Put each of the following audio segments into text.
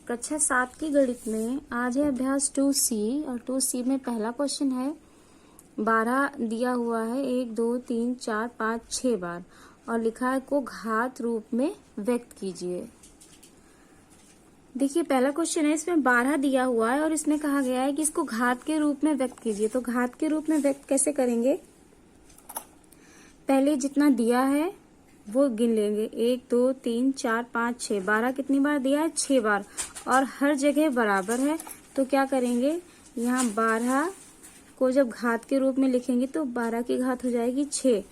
कक्षा 7 की गणित में आज है अभ्यास 2C और 2C में पहला क्वेश्चन है 12 दिया हुआ है 1 2 3 4 5 6 बार और लिखा है को घात रूप में व्यक्त कीजिए। देखिए पहला क्वेश्चन है, इसमें 12 दिया हुआ है और इसमें कहा गया है कि इसको घात के रूप में व्यक्त कीजिए। तो घात के रूप में व्यक्त कैसे करेंगे? पहले जितना दिया है वो गिन लेंगे 1 2 3 4 5 6। 12 कितनी बार दिया है? 6 बार और हर जगह बराबर है। तो क्या करेंगे, यहाँ 12 को जब घात के रूप में लिखेंगे तो 12 की घात हो जाएगी 6।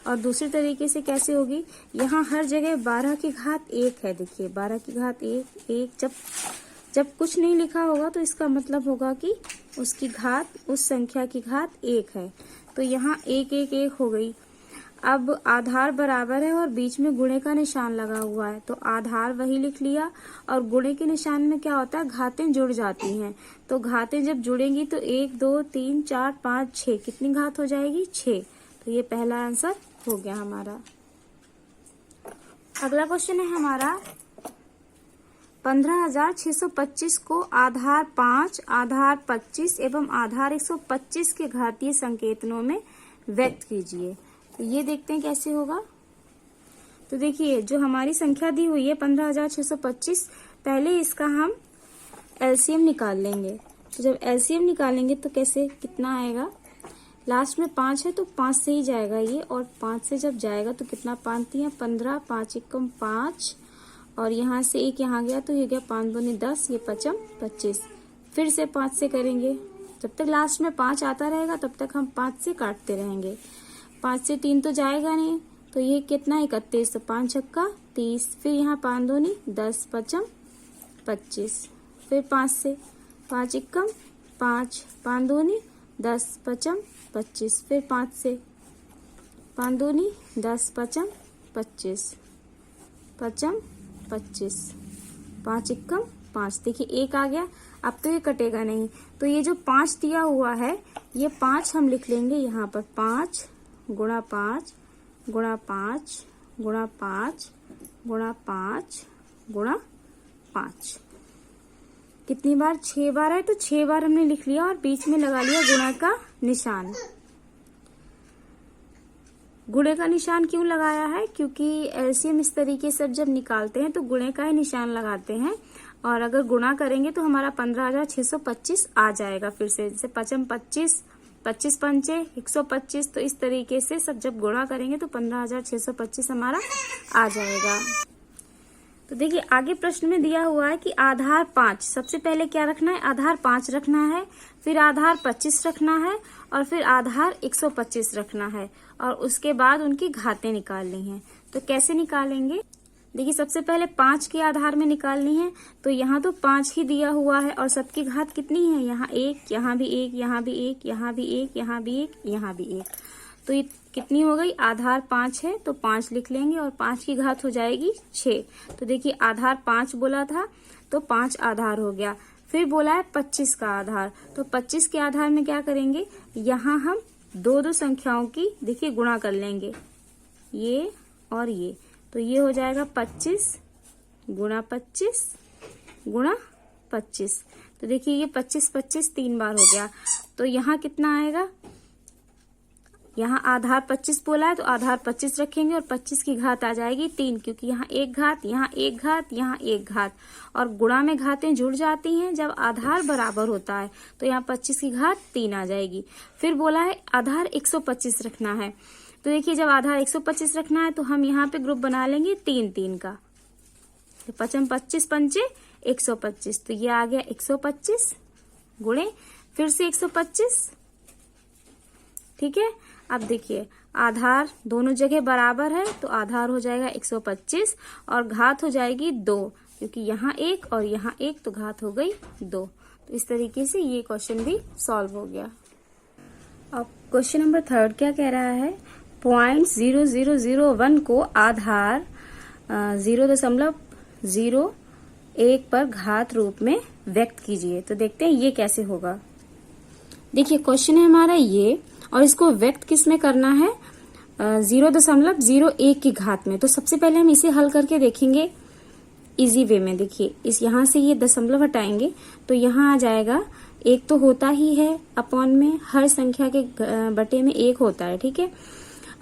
और दूसरी तरीके से कैसे होगी, यहाँ हर जगह 12 की घात 1 है। देखिए 12 की घात 1 जब कुछ नहीं लिखा होगा तो इसका मतलब होगा कि उसकी घात, उस संख्या की घात 1 है। तो यहाँ 1 1 1 हो गई। अब आधार बराबर है और बीच में गुणे का निशान लगा हुआ है, तो आधार वही लिख लिया। और गुणे के निशान में क्या होता है, घातें जुड़ जाती हैं। तो घातें जब जुड़ेंगी तो 1 2 3 4 5 6 कितनी घात हो जाएगी? 6। तो ये पहला आंसर हो गया हमारा। अगला क्वेश्चन है हमारा 15,625 को आधार 5, आधार 25 एवं आधार 125 के घातीय संकेतनों में व्यक्त कीजिए। तो ये देखते हैं कैसे होगा। तो देखिए जो हमारी संख्या दी हुई है 15,625, पहले इसका हम एलसीएम निकाल लेंगे। तो जब एलसीएम निकालेंगे तो कैसे, कितना आएगा? लास्ट में 5 है तो 5 से ही जाएगा ये, और 5 से जब जाएगा तो कितना 5 दिया 15, 5 एकम 5 और यहाँ से एक यहाँ गया तो ये गया 5 दूनी 10, ये 5 25। फिर से 5 से करेंगे, जब तक लास्ट में 5 आता रहेगा तब तक हम 5 से काटते रहेंगे। 5 से 3 तो जाएगा नहीं, तो ये कितना 31, तो 5 छक्का 30। फिर यहाँ 5 दूनी 10, 5 25। फिर 5 से 5 एकम 5, 5 दूनी 10, 5 25। फिर 5 से 5 दूनी 10, 5 25, 5 25, 5 एकम 5। देखिए 1 आ गया, अब तो ये कटेगा नहीं। तो ये जो 5 दिया हुआ है ये 5 हम लिख लेंगे यहाँ पर, 5 गुणा 5 गुणा 5 गुणा 5 गुणा 5 गुणा 5। कितनी बार? 6 बार है, तो 6 बार हमने लिख लिया और बीच में लगा लिया गुणा का निशान। गुणे का निशान क्यों लगाया है? क्योंकि एलसीएम इस तरीके से जब निकालते हैं तो गुणे का ही निशान लगाते हैं, और अगर गुणा करेंगे तो हमारा 15,625 आ जाएगा। फिर से जैसे 5 25, 25 पंचे 125, तो इस तरीके से सब जब गुणा करेंगे तो 15,625 हमारा आ जाएगा। तो देखिए आगे प्रश्न में दिया हुआ है कि आधार 5, सबसे पहले क्या रखना है? आधार 5 रखना है, फिर आधार 25 रखना है और फिर आधार 125 रखना है, और उसके बाद उनकी घातें निकालनी है। तो कैसे निकालेंगे? देखिए सबसे पहले 5 के आधार में निकालनी है। तो यहाँ तो 5 ही दिया हुआ है और सबकी घात कितनी है? यहाँ 1, यहाँ भी 1, यहाँ भी 1, यहाँ भी 1, यहाँ भी 1, यहाँ भी 1। तो ये कितनी हो गई? आधार 5 है तो 5 लिख लेंगे और 5 की घात हो जाएगी 6। तो देखिए आधार 5 बोला था तो 5 आधार हो गया। फिर बोला है 25 का आधार, तो 25 के आधार में क्या करेंगे, यहाँ हम दो दो संख्याओं की देखिए गुणा कर लेंगे, ये और ये। तो ये हो जाएगा 25 गुणा 25 गुणा 25। तो देखिए ये 25 25 3 बार हो गया। तो यहाँ कितना आएगा? यहाँ आधार 25 बोला है तो आधार 25 रखेंगे और 25 की घात आ जाएगी 3, क्योंकि यहाँ एक घात, यहाँ एक घात, यहाँ एक घात, और गुणा में घातें जुड़ जाती हैं जब आधार बराबर होता है। तो यहाँ 25 की घात 3 आ जाएगी। फिर बोला है आधार 125 रखना है। तो देखिए जब आधार 125 रखना है तो हम यहाँ पे ग्रुप बना लेंगे 3 3 का। तो 5 25 पंचे 125, तो ये आ गया 125 गुणे फिर से 125। ठीक है, अब देखिए आधार दोनों जगह बराबर है तो आधार हो जाएगा 125 और घात हो जाएगी 2, क्योंकि यहाँ 1 और यहाँ 1, तो घात हो गई 2। तो इस तरीके से ये क्वेश्चन भी सॉल्व हो गया। अब क्वेश्चन नंबर 3 क्या कह रहा है, 0.0001 को आधार 0.01 पर घात रूप में व्यक्त कीजिए। तो देखते हैं ये कैसे होगा। देखिए क्वेश्चन है हमारा ये, और इसको व्यक्त किस में करना है? 0.01 की घात में। तो सबसे पहले हम इसे हल करके देखेंगे। इजी वे में। देखिए इस यहाँ से ये दशमलव हटाएंगे तो यहाँ आ जाएगा, एक तो होता ही है अपॉन में, हर संख्या के बटे में एक होता है, ठीक है।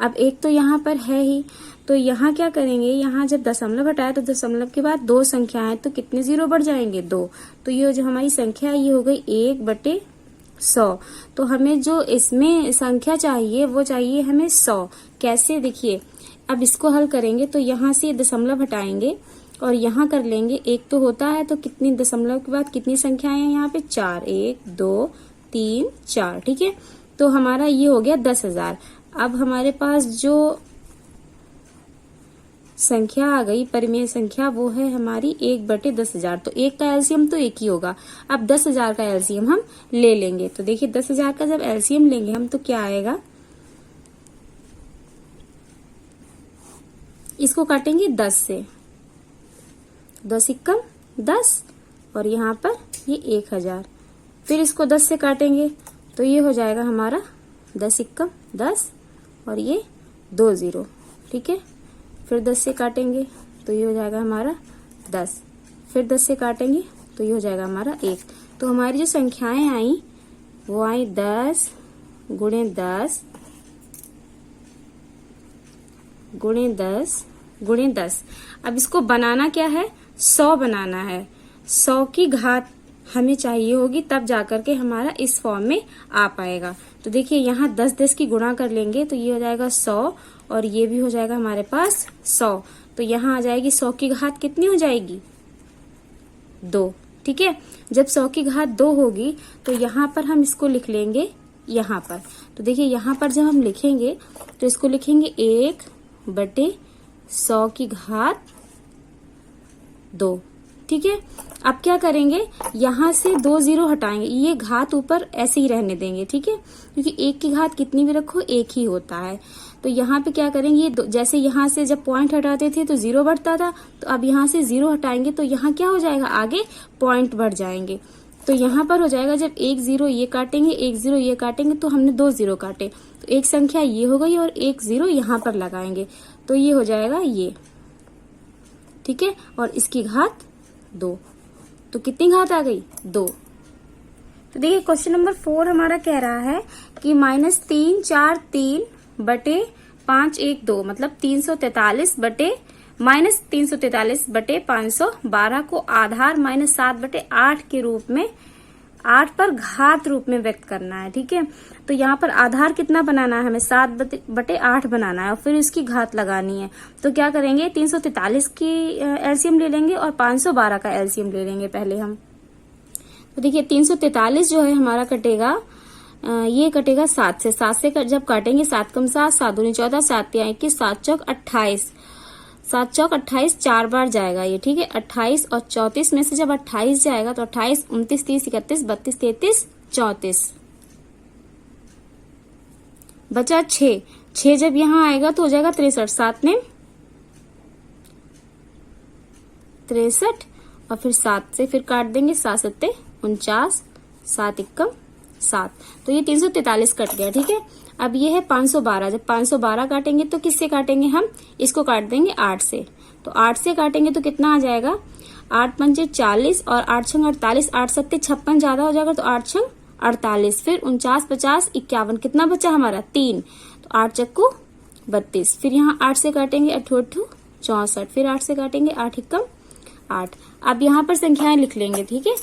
अब एक तो यहाँ पर है ही, तो यहाँ क्या करेंगे, यहाँ जब दशमलव हटाए तो दशमलव के बाद दो संख्या है तो कितने जीरो बढ़ जाएंगे, 2। तो ये जो हमारी संख्या है ये हो गई 1/100। तो हमें जो इसमें संख्या चाहिए वो चाहिए हमें 100। कैसे, देखिए अब इसको हल करेंगे तो यहाँ से दशमलव हटाएंगे और यहाँ कर लेंगे, एक तो होता है तो कितनी दशमलव के बाद कितनी संख्याएं हैं यहाँ पे, 4, 1 2 3 4, ठीक है। तो हमारा ये हो गया 10,000। अब हमारे पास जो संख्या आ गई परिमेय संख्या वो है हमारी 1/10,000। तो एक का एलसीएम तो एक ही होगा। अब 10,000 का एलसीएम हम ले लेंगे। तो देखिए 10,000 का जब एलसीएम लेंगे हम तो क्या आएगा, इसको काटेंगे 10 से, 10 एकम 10 और यहाँ पर ये 1,000। फिर इसको 10 से काटेंगे तो ये हो जाएगा हमारा 10 एकम 10 और ये 2 0, ठीक है। फिर 10 से काटेंगे तो ये हो जाएगा हमारा 10, फिर 10 से काटेंगे तो ये हो जाएगा हमारा 1। तो हमारी जो संख्याएं आई वो आई 10 गुणे 10 गुणे 10 गुणे 10। अब इसको बनाना क्या है, 100 बनाना है। 100 की घात हमें चाहिए होगी तब जाकर के हमारा इस फॉर्म में आ पाएगा। तो देखिए यहाँ 10 की गुणा कर लेंगे तो ये हो जाएगा 100 और ये भी हो जाएगा हमारे पास 100। तो यहाँ आ जाएगी 100 की घात कितनी हो जाएगी, 2, ठीक है। जब 100 की घात 2 होगी तो यहाँ पर हम इसको लिख लेंगे यहाँ पर। तो देखिए यहाँ पर जब हम लिखेंगे तो इसको लिखेंगे 1/100 की घात 2, ठीक है। अब क्या करेंगे, यहाँ से 2 0 हटाएंगे, ये घात ऊपर ऐसे ही रहने देंगे, ठीक है, क्योंकि एक की घात कितनी भी रखो एक ही होता है। तो यहाँ पे क्या करेंगे, ये जैसे यहाँ से जब पॉइंट हटाते थे तो 0 बढ़ता था, तो अब यहाँ से 0 हटाएंगे तो यहाँ क्या हो जाएगा, आगे पॉइंट बढ़ जाएंगे। तो यहाँ पर हो जाएगा जब 1 0 ये काटेंगे 1 0 ये काटेंगे तो हमने 2 0 काटे, तो एक संख्या ये हो गई और 1 0 यहाँ पर लगाएंगे तो ये हो जाएगा ये, ठीक है। और इसकी घात 2, तो कितनी घात आ गई, 2। तो देखिए क्वेश्चन नंबर 4 हमारा कह रहा है कि -343/512 मतलब 343/512 को आधार -7/8 के रूप में 8 पर घात रूप में व्यक्त करना है, ठीक है। तो यहाँ पर आधार कितना बनाना है, हमें 7/8 बनाना है और फिर इसकी घात लगानी है। तो क्या करेंगे, 343 की एलसीएम ले लेंगे और 512 का एलसीएम ले लेंगे पहले हम। तो देखिए 343 जो है हमारा कटेगा, ये कटेगा 7 से, 7 से जब काटेंगे 7 कम 7, 7 दूनी 14, 7 तिया 21, 7 चौक 28, 7 चौक 28 4 बार जाएगा ये, ठीक है। 28 और 34 में से जब 28 जाएगा तो 28 29 30 31 32 33 34 बचा 6 जब यहाँ आएगा तो हो जाएगा 63, 7 ने 63 और फिर 7 से फिर काट देंगे, 7 7 49, 7 एकम 7। तो ये 343 कट गया, ठीक है। अब ये है 512, जब 512 काटेंगे तो किससे काटेंगे हम, इसको काट देंगे 8 से। तो 8 से काटेंगे तो कितना आ जाएगा, 8 पंचे 40 और 8 छंग 48, 8 सत्ते 56 ज्यादा हो जाएगा तो 8 छंग 48, फिर 49 50 51, कितना बचा हमारा 3, तो 8 चक्कू 32, फिर यहाँ 8 से काटेंगे 8 8 64, फिर 8 से काटेंगे 8 एकम 8। अब यहाँ पर संख्याएं लिख लेंगे, ठीक है।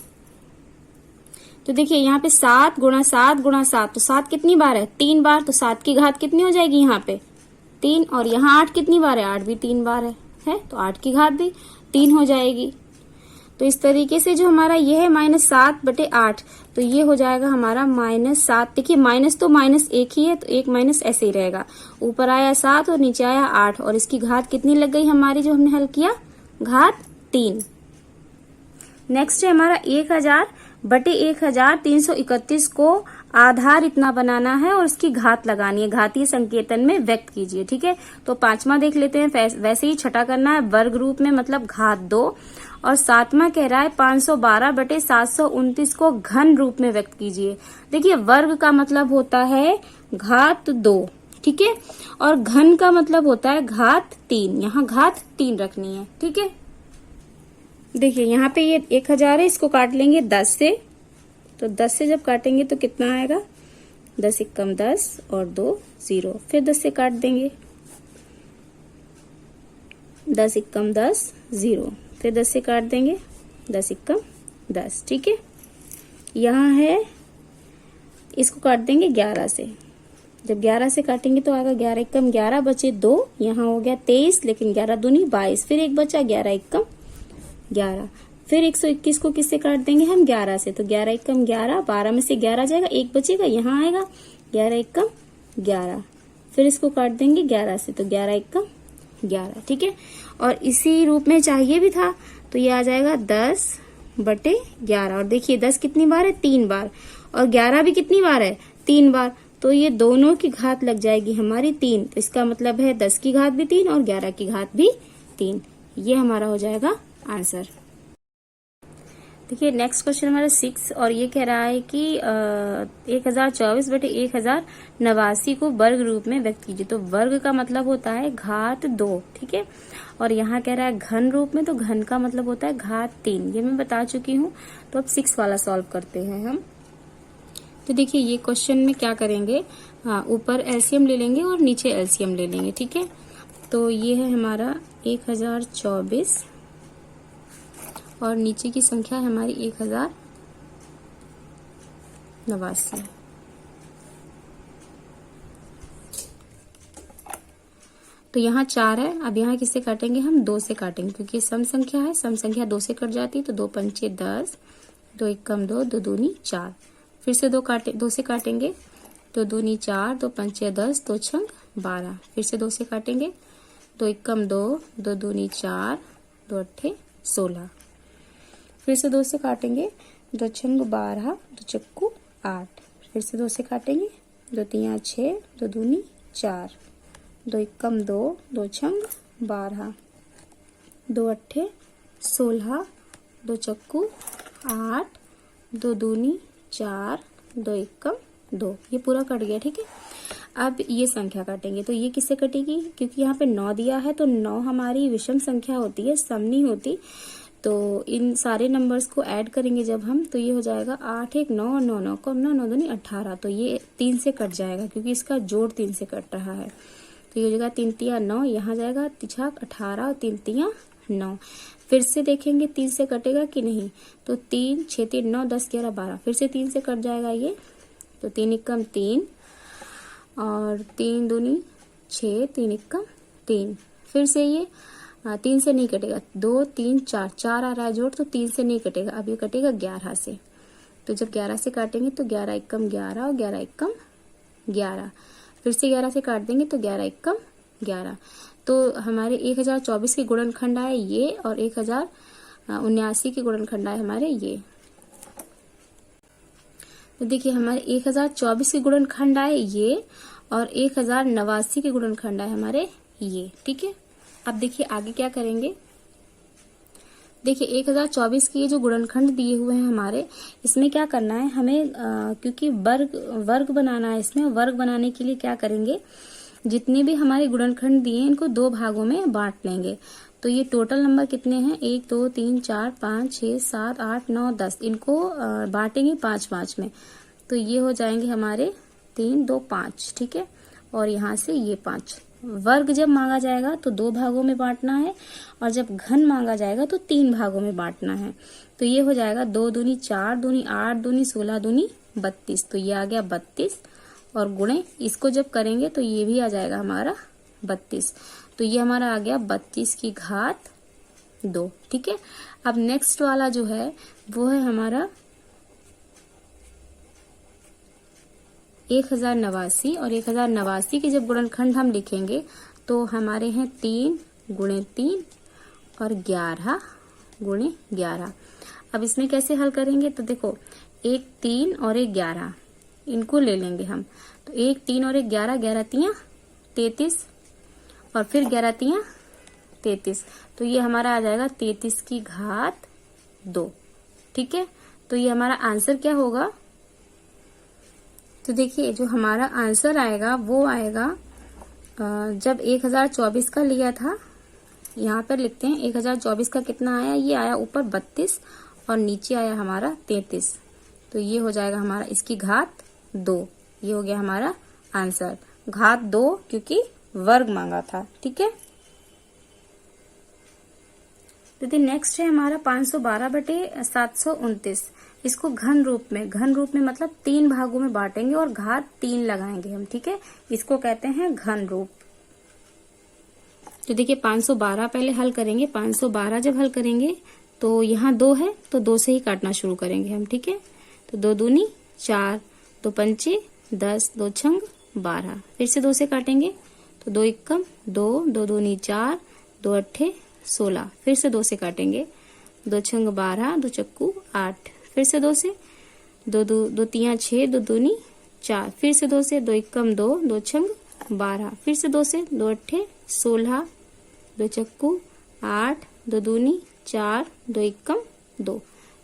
तो देखिए यहाँ पे 7 गुणा 7 गुणा 7, तो 7 कितनी बार है, 3 बार, तो 7 की घात कितनी हो जाएगी यहाँ पे 3, और यहाँ 8 कितनी बार है, 8 भी 3 बार है तो 8 की घात भी 3 हो जाएगी। तो इस तरीके से जो हमारा ये है -7/8, तो ये हो जाएगा हमारा -7। देखिए माइनस तो माइनस एक ही है तो एक माइनस ऐसे ही रहेगा, ऊपर आया 7 और नीचे आया 8 और इसकी घात कितनी लग गई हमारी जो हमने हल किया, घात 3। नेक्स्ट है हमारा 1000/1331 को आधार इतना बनाना है और उसकी घात लगानी है, घातीय संकेतन में व्यक्त कीजिए, ठीक है। तो 5वां देख लेते हैं, वैसे ही छठा करना है वर्ग रूप में मतलब घात 2, और 7वां कह रहा है 512/729 को घन रूप में व्यक्त कीजिए। देखिए वर्ग का मतलब होता है घात 2, ठीक है, और घन का मतलब होता है घात 3, यहाँ घात 3 रखनी है, ठीक है। देखिए यहाँ पे ये 1000 है, इसको काट लेंगे 10 से। तो 10 से जब काटेंगे तो कितना आएगा, 10 एकम 10 और 2 0। फिर 10 से काट देंगे, 10 एकम 10 0। फिर 10 से काट देंगे, 10 एकम 10। ठीक है, यहाँ है, इसको काट देंगे 11 से। जब 11 से काटेंगे तो आएगा 11 एकम 11 बचे 2, यहाँ हो गया 23, लेकिन 11 दूनी 22। फिर एक बचा 11 एकम 11। फिर 121 को किससे काट देंगे हम, 11 से। तो 11 एकम 11, 12 में से 11 जाएगा, एक बचेगा, यहाँ आएगा 11 एकम 11। फिर इसको काट देंगे 11 से, तो 11 एकम 11। ठीक है, और इसी रूप में चाहिए भी था तो ये आ जाएगा 10 बटे 11। और देखिए 10 कितनी बार है, 3 बार, और 11 भी कितनी बार है, 3 बार। तो ये दोनों की घात लग जाएगी हमारी 3। तो इसका मतलब है 10 की घात भी 3 और 11 की घात भी 3। ये हमारा हो जाएगा आंसर। देखिए नेक्स्ट क्वेश्चन हमारा 6, और ये कह रहा है कि 1024 बटे 1089 को वर्ग रूप में व्यक्त कीजिए। तो वर्ग का मतलब होता है घात 2। ठीक है, और यहाँ कह रहा है घन रूप में, तो घन का मतलब होता है घात 3। ये मैं बता चुकी हूँ। तो अब 6 वाला सॉल्व करते हैं हम। तो देखिए ये क्वेश्चन में क्या करेंगे, ऊपर एलसीएम ले लेंगे और नीचे एलसीएम ले लेंगे। ठीक है, तो ये है हमारा 1024 और नीचे की संख्या है हमारी 1089। तो यहाँ 4 है, अब यहाँ किससे काटेंगे हम, 2 से काटेंगे, क्योंकि ये सम संख्या है। सम संख्या 2 से कट जाती है, तो 2 पंचे 10, 2 एकम 2, 2 दूनी 4। फिर से 2 से काटेंगे, तो 2 दूनी 4, 2 पंचे 10, 2 छंग 12। फिर से 2 से काटेंगे, 2 एकम 2, 2 दूनी 4, 2 अट्ठे 16। फिर से 2 से काटेंगे, 2 छंग 12, 2 चक्कू 8। फिर से 2 से काटेंगे, 2 तियां 6, 2 दूनी 4, 2 एकम 2, 2 छंग 12, 2 अट्ठे 16, 2 चक्कू 8, 2 दूनी 4, 2 एकम 2। ये पूरा कट गया। ठीक है, अब ये संख्या काटेंगे, तो ये किससे कटेगी, क्योंकि यहाँ पे 9 दिया है, तो 9 हमारी विषम संख्या होती है, सम नहीं होती। तो इन सारे नंबर्स को ऐड करेंगे जब हम, तो ये हो जाएगा 8 1 9 और 9 9 कम 9 9 दूनी 18। तो ये 3 से कट जाएगा, क्योंकि इसका जोड़ 3 से कट रहा है। तो ये हो जाएगा 3 तिया 9, यहाँ जाएगा 3 18 और 3 तिया 9। फिर से देखेंगे 3 से कटेगा कि नहीं, तो 3 6 3 9 10 11 12। फिर से 3 से कट जाएगा ये, तो 3 एकम 3 और 3 दूनी 6, 3 एकम 3। फिर से ये 3 से नहीं कटेगा, 2 3 4 4 आ रहा है जोड़, तो 3 से नहीं कटेगा। अब ये कटेगा 11 से। तो जब 11 से काटेंगे तो 11 एकम 11 और 11 एकम 11। फिर से 11 से काट देंगे तो 11 एकम 11। तो हमारे 1024 के गुणनखंड आए ये, और 1079 के गुणनखंड आए हमारे ये। तो देखिए हमारे 1024 के गुणनखंड आए ये, और 1089 के गुणनखंड आए हमारे ये। ठीक है, अब देखिए आगे क्या करेंगे। देखिए 1024 के जो गुणनखंड दिए हुए हैं हमारे, इसमें क्या करना है हमें, क्योंकि वर्ग बनाना है इसमें। वर्ग बनाने के लिए क्या करेंगे, जितने भी हमारे गुणनखंड दिए हैं इनको 2 भागों में बांट लेंगे। तो ये टोटल नंबर कितने हैं, 1 2 3 4 5 6 7 8 9 10, इनको बांटेंगे 5 5 में। तो ये हो जाएंगे हमारे 3 2 5। ठीक है, और यहाँ से ये 5। वर्ग जब मांगा जाएगा तो 2 भागों में बांटना है, और जब घन मांगा जाएगा तो 3 भागों में बांटना है। तो ये हो जाएगा 2 दूनी 4 दूनी 8 दूनी 16 दूनी 32। तो ये आ गया 32, और गुणे इसको जब करेंगे तो ये भी आ जाएगा हमारा 32। तो ये हमारा आ गया 32 की घात 2। ठीक है, अब नेक्स्ट वाला जो है वो है हमारा 1089, और 1089 के जब गुणनखंड हम लिखेंगे तो हमारे हैं 3 गुणे 3 और 11 गुणे 11। अब इसमें कैसे हल करेंगे, तो देखो 1 3 और 1 11 इनको ले लेंगे हम। तो 1 3 और 1 11, 11 तियां 33, और फिर 11 तियां 33। तो ये हमारा आ जाएगा 33 की घात 2। ठीक है, तो ये हमारा आंसर क्या होगा। तो देखिए जो हमारा आंसर आएगा वो आएगा, जब 1024 का लिया था यहाँ पर लिखते हैं 1024 का कितना आया, ये आया ऊपर 32 और नीचे आया हमारा 33, तो ये हो जाएगा हमारा इसकी घात 2। ये हो गया हमारा आंसर, घात 2, क्योंकि वर्ग मांगा था। ठीक है, तो नेक्स्ट है हमारा 512/729। इसको घन रूप में मतलब 3 भागों में बांटेंगे और घात 3 लगाएंगे हम। ठीक है, इसको कहते हैं घन रूप। तो देखिए 512 पहले हल करेंगे। 512 जब हल करेंगे तो यहाँ 2 है, तो 2 से ही काटना शुरू करेंगे हम। ठीक है, तो 2 दूनी 4, 2 पंचे 10, 2 छंग 12, फिर से 2 से काटेंगे तो 2 एकम 2, 2 दूनी 4, 2 अट्ठे 16, फिर से 2 से काटेंगे, 2 छंग 12, 2 चक्कू 8, फिर से 2 से, 2 तियां 6, 2 दूनी 4, फिर से 2 से, 2 एकम 2, 2 छंग 12, फिर से 2 से, 2 अट्ठे 16, 2 चक्कू 8, 2 दूनी 4, 2 एकम 2।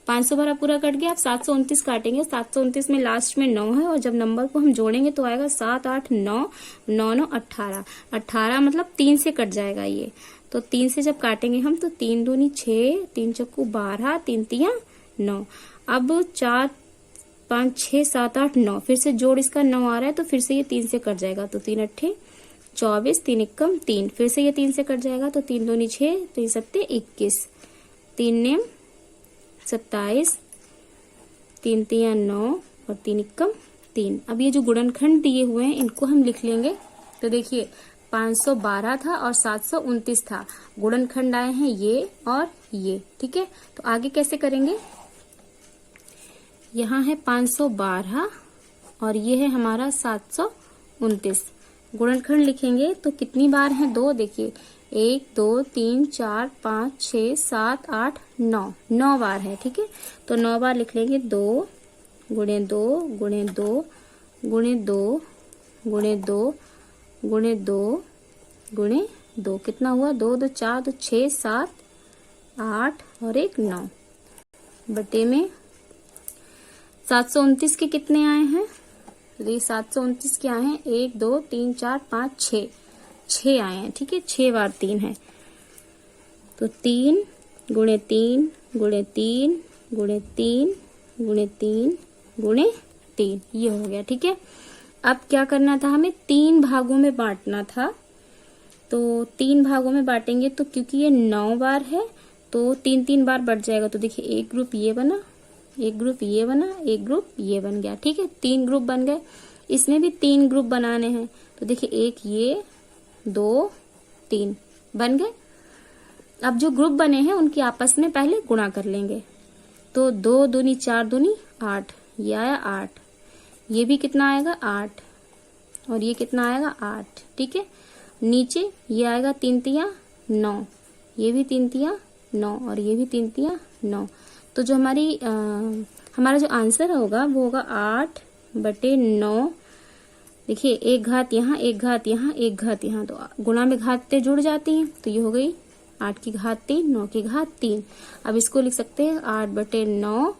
512 पूरा कट गया। अब 729 काटेंगे। 729 में लास्ट में 9 है और जब नंबर को हम जोड़ेंगे तो आएगा 7, 8, 9, 9, 9, 18। 18 मतलब 3 से कट जाएगा ये, तो 3 से जब काटेंगे हम तो 3 दूनी 6, 3 चक्कू 12, 3 तियां 9। अब 4, 5, 6, 7, 8, 9, फिर से जोड़ इसका 9 आ रहा है तो फिर से ये 3 से कट जाएगा, तो 3 अट्ठे 24, 3 एकम 3, फिर से ये 3 से कट जाएगा तो 3 दूनी 6, 3 सत्ते 21, 3 नेम 27, 3 तियां 9 और 3 एकम 3। अब ये जो गुणनखंड दिए हुए हैं इनको हम लिख लेंगे। तो देखिए 512 था और 729 था, गुणनखंड आए हैं ये और ये। ठीक है, तो आगे कैसे करेंगे, यहाँ है 512 और ये है हमारा 729। गुणनखंड लिखेंगे तो कितनी बार है, 2। देखिए 1, 2, 3, 4, 5, 6, 7, 8, 9, 9 बार है। ठीक है, तो 9 बार लिख लेंगे। 2 गुणे 2 गुणे 2 गुणे 2 गुणे 2 गुणे 2 गुणे 2, कितना हुआ, 2, 2, 4, 2, 6, 7, 8 और 1 9, बटे में 729 के कितने आए हैं, ये 729 क्या है, 1, 2, 3, 4, 5, 6 आए हैं। ठीक है, 6 बार 3 है, तो 3 गुणे 3 गुणे 3 गुणे 3 गुणे 3 गुणे 3, ये हो गया। ठीक है, अब क्या करना था, हमें 3 भागों में बांटना था। तो 3 भागों में बांटेंगे तो क्योंकि ये 9 बार है तो 3-3 बार बढ़ जाएगा। तो देखिए एक ग्रुप ये बना, एक ग्रुप ये बना, एक ग्रुप ये बन गया। ठीक है, 3 ग्रुप बन गए। इसमें भी 3 ग्रुप बनाने हैं, तो देखिए एक ये, 2, 3 बन गए। अब जो ग्रुप बने हैं उनके आपस में पहले गुणा कर लेंगे। तो 2 दूनी 4 दूनी 8, ये आया 8, ये भी कितना आएगा 8 और ये कितना आएगा 8। ठीक है, नीचे ये आएगा 3 तियां 9, ये भी 3 तियां 9 और ये भी 3 तियां 9। तो जो हमारा जो आंसर होगा वो होगा 8/9। देखिए एक घात यहाँ, एक घात यहाँ, एक घात यहाँ, तो गुणा में घातें जुड़ जाती हैं, तो ये हो गई 8 की घात 3, 9 की घात 3। अब इसको लिख सकते हैं 8/9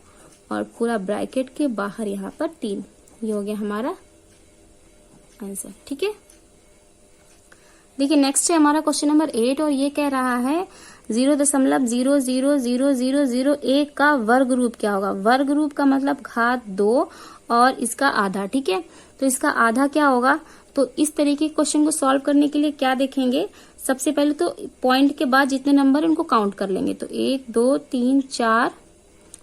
और पूरा ब्रैकेट के बाहर यहाँ पर 3, ये हो गया हमारा आंसर। ठीक है, देखिए नेक्स्ट है हमारा क्वेश्चन नंबर 8 और ये कह रहा है 0.0000001 का वर्ग रूप क्या होगा। वर्ग रूप का मतलब घात 2 और इसका आधा। ठीक है, तो इसका आधा क्या होगा, तो इस तरीके के क्वेश्चन को सॉल्व करने के लिए क्या देखेंगे, सबसे पहले तो पॉइंट के बाद जितने नंबर है उनको काउंट कर लेंगे। तो 1, 2, 3, 4,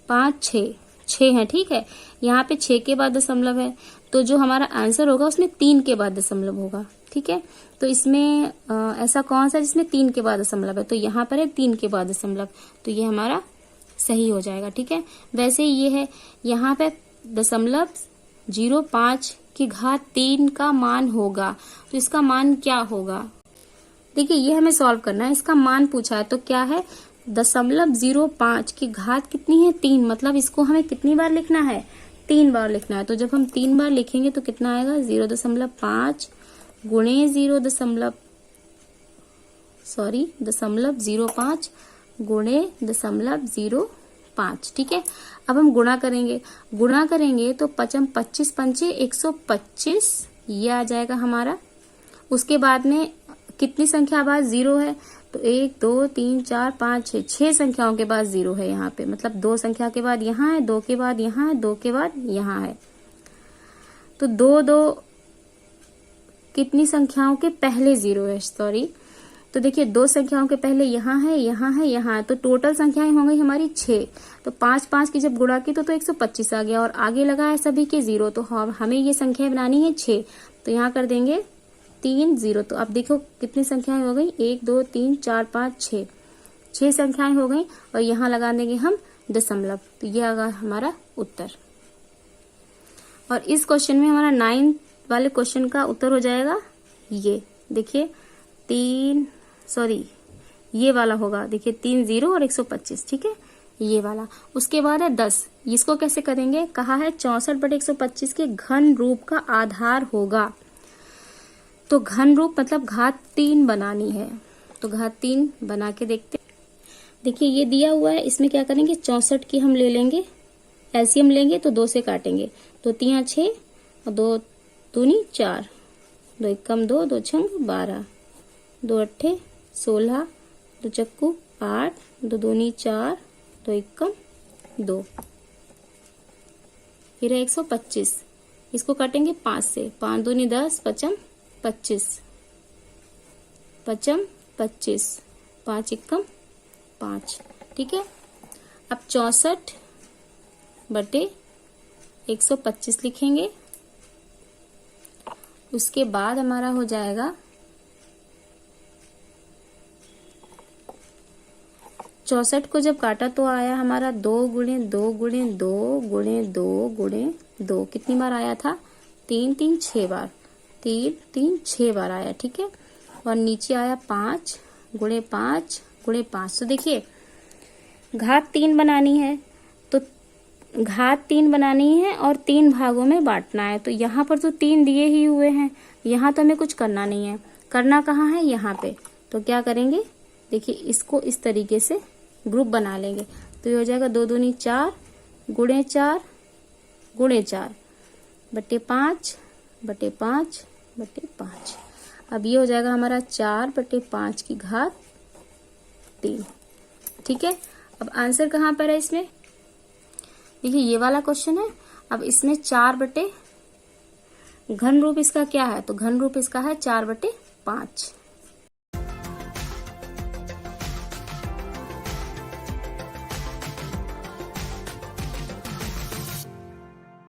5, 6 है। ठीक है, यहाँ पे 6 के बाद दशमलव है, तो जो हमारा आंसर होगा उसमें 3 के बाद दशमलव होगा। ठीक है, तो इसमें ऐसा कौन सा जिसमें 3 के बाद दशमलव है, तो यहाँ पर है 3 के बाद दशमलव, तो ये हमारा सही हो जाएगा। ठीक है, वैसे ही ये है, यहाँ पे 0.05 की घात 3 का मान होगा, तो इसका मान क्या होगा। देखिए ये हमें सॉल्व करना है, इसका मान पूछा है तो क्या है 0.05 की घात कितनी है 3, मतलब इसको हमें कितनी बार लिखना है, 3 बार लिखना है। तो जब हम 3 बार लिखेंगे तो कितना आएगा 0.5 गुणे 0.05 गुणे 0.05। ठीक है, अब हम गुणा करेंगे तो 25 पंचे 125, ये आ जाएगा हमारा। उसके बाद में कितनी संख्या बाद 0 है, तो 1 2 3 4 5 6 6 संख्याओं के बाद 0 है यहाँ पे, मतलब 2 संख्या के बाद यहाँ है, 2 के बाद यहाँ है, 2 के बाद यहाँ है। तो 2 2 कितनी संख्याओं के पहले 0 है, सॉरी। तो देखिए 2 संख्याओं के पहले यहाँ है, यहाँ है, यहाँ है, तो टोटल संख्याएं हो गई हमारी 6। तो 5 5 की जब गुणा की तो 125 आ गया, और आगे लगा है सभी के 0, तो हमें ये संख्याएं बनानी है 6। तो यहाँ कर देंगे 3 0। तो अब देखो कितनी संख्याएं हो गई, 1 2 3 4 5 6, 6 संख्याएं हो गई, और यहाँ लगा देंगे हम दशमलव। तो ये आगा हमारा उत्तर। और इस क्वेश्चन में हमारा 9 वाले क्वेश्चन का उत्तर हो जाएगा ये, देखिए ये वाला होगा, देखिए 3 0 और 125, ठीक है, ये वाला। उसके बाद है 10, इसको कैसे करेंगे, कहा है 64/125 के घन रूप का आधार होगा। तो घन रूप मतलब घात 3 बनानी है, तो घात 3 बना के देखते। देखिए ये दिया हुआ है, इसमें क्या करेंगे, 64 की हम ले लेंगे, एलसीएम लेंगे तो 2 से काटेंगे, तो 3 6 और 2 दूनी 4, 2 एकम 2, 2 छंग 12, 2 अट्ठे 16, 2 चक्कू 8, 2 दूनी 4, 2 एकम 2, फिर है 125। इसको काटेंगे 5 से, 5 दूनी 10, 5 25, 5 25, 5 एकम 5, ठीक है। अब 64/125 लिखेंगे। उसके बाद हमारा हो जाएगा 64 को जब काटा तो आया हमारा 2 गुणे 2 गुणे 2 गुणे 2 गुणे 2, कितनी बार आया था, 3 3 6 बार, 3 3 6 बार आया, ठीक है। और नीचे आया 5 गुणे 5 गुणे 5। तो देखिए घात 3 बनानी है, तो घात 3 बनानी है और 3 भागों में बांटना है। तो यहाँ पर तो 3 दिए ही हुए हैं, यहाँ तो हमें कुछ करना नहीं है, करना कहाँ है, यहाँ पे। तो क्या करेंगे, देखिए इसको इस तरीके से ग्रुप बना लेंगे। तो ये हो जाएगा 2 दूनी 4 गुणे 4 गुणे 4 बटे 5 बटे 5 बटे 5। अब ये हो जाएगा हमारा 4/5 की घात 3, ठीक है। अब आंसर कहाँ पर है इसमें, देखिए ये वाला क्वेश्चन है। अब इसमें 4 घन रूप इसका क्या है, तो घन रूप इसका है 4/5।